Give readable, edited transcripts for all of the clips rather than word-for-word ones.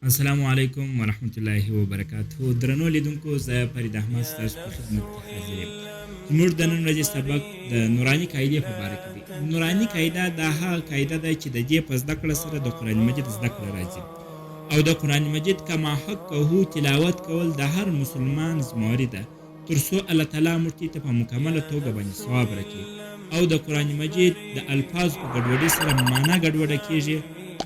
السلام علیکم ورحمت الله وبرکاته. درنو لیدونکو، زه فرید احمد ستاسو په خدمت کې حاضر یم. زموږ د نن ورځې سبق د نوراني قاعدې په باره کې دی. نوراني قاعده دا هغه قاعده ده چې د دې په زده کړه سره د قرآن مجید زده کړه راځي، او د قرآن مجید کما حق هو تلاوت کول د هر مسلمان زمواري ده، تر څو الله تعالی موږ ته په مکمله توګه باندې ثواب راکړي. او د قرآن مجید د الفاظ په ګډوډۍ سره معنا ګډوډه کیږي،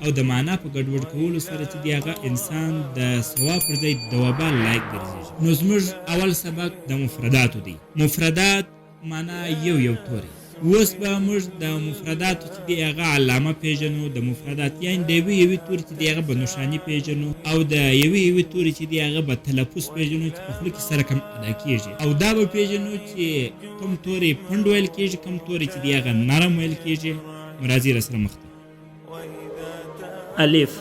او د معنا په ګډوډ کولو سره چې دی هغه انسان د ثواب پر ځای د وبال لایق ګرځي. نو زموږ اول سبق د مفرداتو دی. مفردات معنا یو توری. اوس به موږ د مفرداتو چې دی هغه علامه پیژنو، د مفردات یعنی د یوې توري چې دی هغه به نښاني پیژنو، او د یوې توري چې دی هغه به تلفظ پیژنو چې په خوله کې سره کم ادا کیږي، او دا به پیژنو چې کوم توري پنډ ویل کیږي، کوم توري چې دی هغه نرم ویل کیږي. مرازي رسره مخته الف.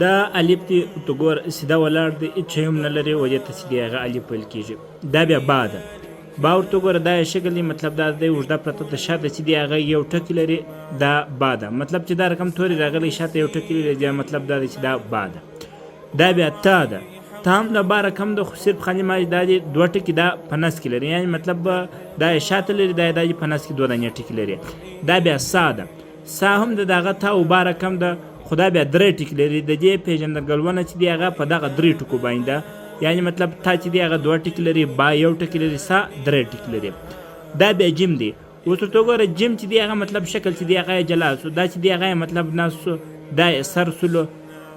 دا الف دی تو ګور سیده ولاړ دی، هیڅ شی هم نه لري، وجه ته چې دی هغه الف ویل کیږي. دا بیا با ده. با ورته ګوره دا شکل دی، مطلب دا دی اوږده پرته د شاته چې دی هغه یو ټکی لري، دا با ده. مطلب چې دا رقم توري راغلی شاته یو ټکی لري، مطلب دا دی چې دا با ده. دا بیا تا ده. تا هم د با رقم ده، خو صرف خالي ماج دا دی دوه ټکي دا په نس کې لري، یعنی مطلب دا شاته لري، دا په نس کې دوه دانې ټکي لري. دا بیا سا ده. سا هم د دغه تا او با رقم ده، خدا بیا درې ټکي لري. د دې پیژندګلونه چې دی هغه په دغه درې ټکو باندې ده، یعنی مطلب تا چې دی هغه دوه ټکي لري، با یو ټکي لري، سا درې ټکي لري. دا بیا جیم دی. اوس ورته وګوره جیم چې دی هغه مطلب شکل چې دی هغه جلا سو، دا چې دی هغه مطلب ناس سو، دا سر سلو،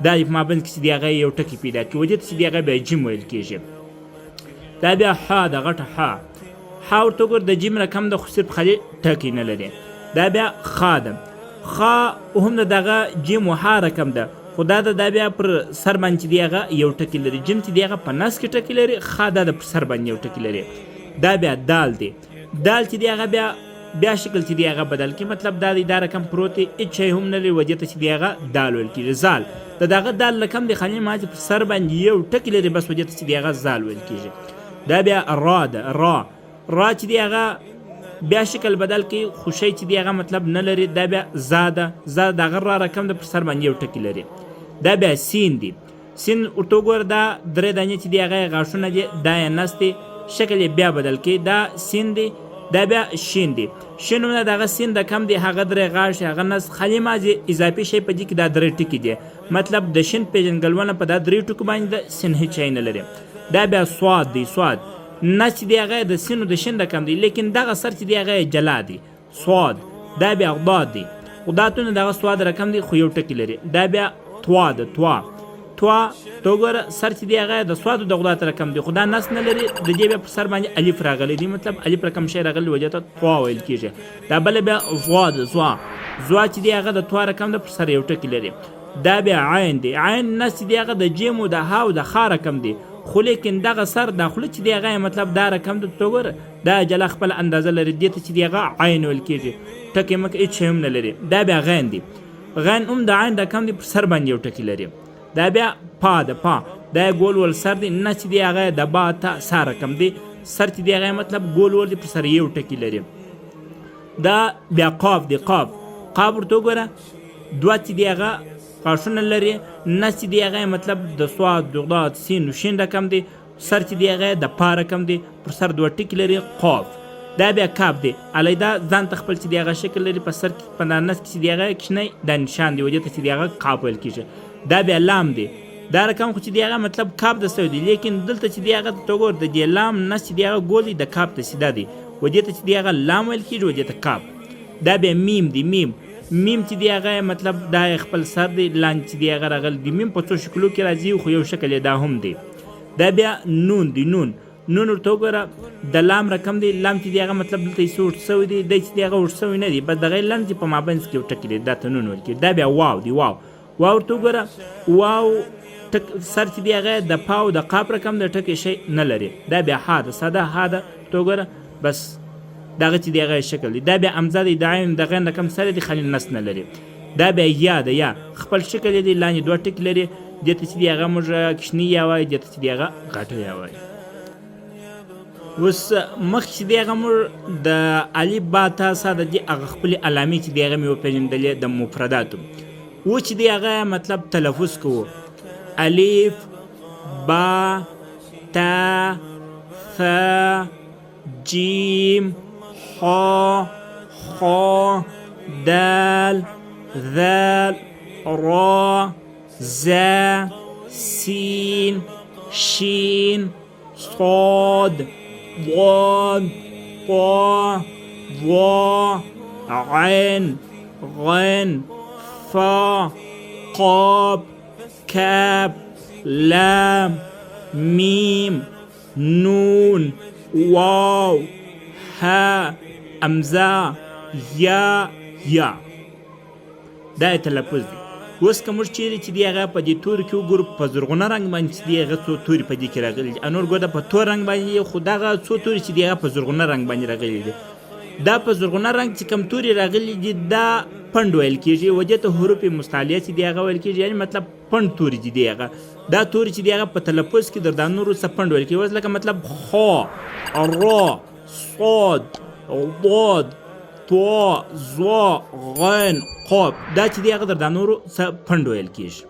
دا په مابین کې چې دی هغه یو ټکي پیدا کوي، وجه چې دی هغه بیا جیم ویل کېږي. دا بیا ح د غټه ح. ح ورته وګوره د جیم رقم د خو صرف خالي ټکي نه لري. دا بیا خا ده. خا هم دغه جیم و ها رقم ده، خو دا بیا پر سر باندې دی هغه یو ټکی لري. جیم چې دی هغه په نس کې ټکی لري، خا دا پر سر باندې یو ټکی لري. دا بیا دال دی. دال چې دی هغه بیا شکل چې دی هغه بدل کی، مطلب دا دی دا رقم پروت دی، هیڅ شی هم نه لري، وجه ته چې دی هغه دال ویل کیږي. زال دغه دال رقم دی خالي ماج پر سر باندې یو ټکی لري، بس وجه ته چې دی هغه زال ویل کیږي. دا بیا را ده. را چې دی هغه بیا شکل بدل کی، خوشی چې دی هغه مطلب نه لري. دا بیا زاده. دغه را رقم د پر سر باندې یو ټکی لري. دا بیا سین دی. سین ورته وګوره دا درې دانې چې دی هغه غاښونه دي، دا یې نس دی، شکل یې بیا بدل کی، دا سین دی. دا بیا شین دی. شین هم دغه سین د کم دی، هغه درې غاښ، هغه نس خالي ماضي اضافي شی په دې کې دا درې ټکي دي، مطلب د شین پیژندګلونه په دا درې ټکو باندې د سین هیڅ شی نه لري. دا بیا سواد دی. سواد نس چې دی هغه د سین او د شین د کم دی، لیکن دغه سر چې دی هغه جلا دی. سواد. دا بیا غداد دی. غداتونه دغه سواد رقم دی، خو یو ټکی لري. دا بیا توا ده. توا تو ګوره سر چې دی هغه د سواد او د غدات رقم دی، خو دا نس نه لري، د دې بیا پر سر باندې الف راغلی دی، مطلب الف رقم شی راغلی، وجه ته توا ویل کیږي. دا بل بیا زوا ده. زوا چې دی هغه د توا رقم د پر سر یو ټکی لري. دا بیا عین دی. عین نس چې دی هغه د جیم او د ها او د خا رقم دی، خو لیکن دغه سر داخله چې دی هغه مطلب دا رقم د توګر دا جلا خپل اندازه لري، دې ته چې دی هغه عین ویل کېږي، ټکی مکه هیڅ هم نه لري. دا بیا غین دی. غین هم د عین رقم دی، پر سر باندې یو ټکی لري. دا بیا پا ده. پا دا ګول ول سر دی، نه چې دی هغه د با تا سا رقم دی، سر چې دی هغه مطلب ګول ول دی، پر سر یو ټکی لري. دا بیا قاف دی. قاف ورته وګوره دوه چې دی هغه قاشونه لري، نس چې دی هغه مطلب د سواد دغداد سین و شین رقم دی، سر چې دی هغه د پا رقم دی، پر سر دوه ټکي لري. قاف. دا بیا کاف دی. علیدا ځان ته خپل چې دی هغه شکل لري، په سر په نس کې چې دی هغه کښنی دا نشان دی، وجه ته چې دی هغه کاف ویل کېږي. دا بیا لام دی. دا رقم خو چې دی هغه مطلب کاف د سوی دی، لیکن دلته چې دی هغه ته وګوره د دې لام نس چې دی هغه ګول دی، د کاف ته سیده دی، وجه ته چې دی هغه لام ویل کېږي، وجه ته کاف. دا بیا میم دی. میم چې دی هغه مطلب دا خپل سر دی، لاندې چې دی هغه راغلی دی. میم په څو شکلو کې راځي، خو یو شکل یې دا هم دی. دا بیا نون دی. نون ورته وګوره د لام رقم دی. لام چې دی هغه مطلب دلته یې څه ورټ سوی دی، دی چې دی هغه ورټ سوی نه دی، بس دغه لنډ چې په مابینځ کې یو ټکی دی، دا ته نون ویل کېږي. دا بیا واو دی. واو ورته وګوره واو سر چې دی هغه د پا او د قاف رقم د ټکی شی نه لري. دا بیا ها ده. ساده ها ده. ته وګوره بس دغه چې دی هغه شکل دی. دا بیا امزه دی. د عین د غین رقم سره دی، خالي نس نه لري. دا بیا یا ده. یا خپل شکل دی، لاندې دوه ټکي لري، دې ته چې دی هغه موږ کښني یا وایي، دې ته چې دی هغه غټه یا وایي. اوس مخکې چې دی هغه موږ د الف با تا سا د دې هغه خپلې علامې چې دی هغه مې وپېژندلې د مفرداتو. و چې دی هغه مطلب تلفظ کوو، الف با تا ثا جیم حا خا دال ذال را زا سین شین صاد ضاد طا ظا عين غين فا قاب كاب لام ميم نون واو ها امزا یا دا تلفظ دی. اوس که موږ چیرې چې دی هغه په دې تورو کې وګورو په زرغونه رنګ باندې چې دی هغه څو توري په دې کې راغلي دي، نور ګوره په تور رنګ باندې خو دغه څو توري چې دی هغه په زرغونه رنګ باندې راغلي دي. دا په زرغونه رنګ چې کوم توري راغلي دي دا پنډ ویل کېږي، وجه ته حروف مستعلیه چې دی هغه ویل کېږي، یعنې مطلب پنډ توري چې دی هغه دا توري چې دی هغه په تلفظ کې در دا نورو څه پنډ ویل کېږي. لکه مطلب خا را صاد ضاد طا ظا غین قاف دا چې دی هغه در دا نورو څه پنډ ویل کېږي.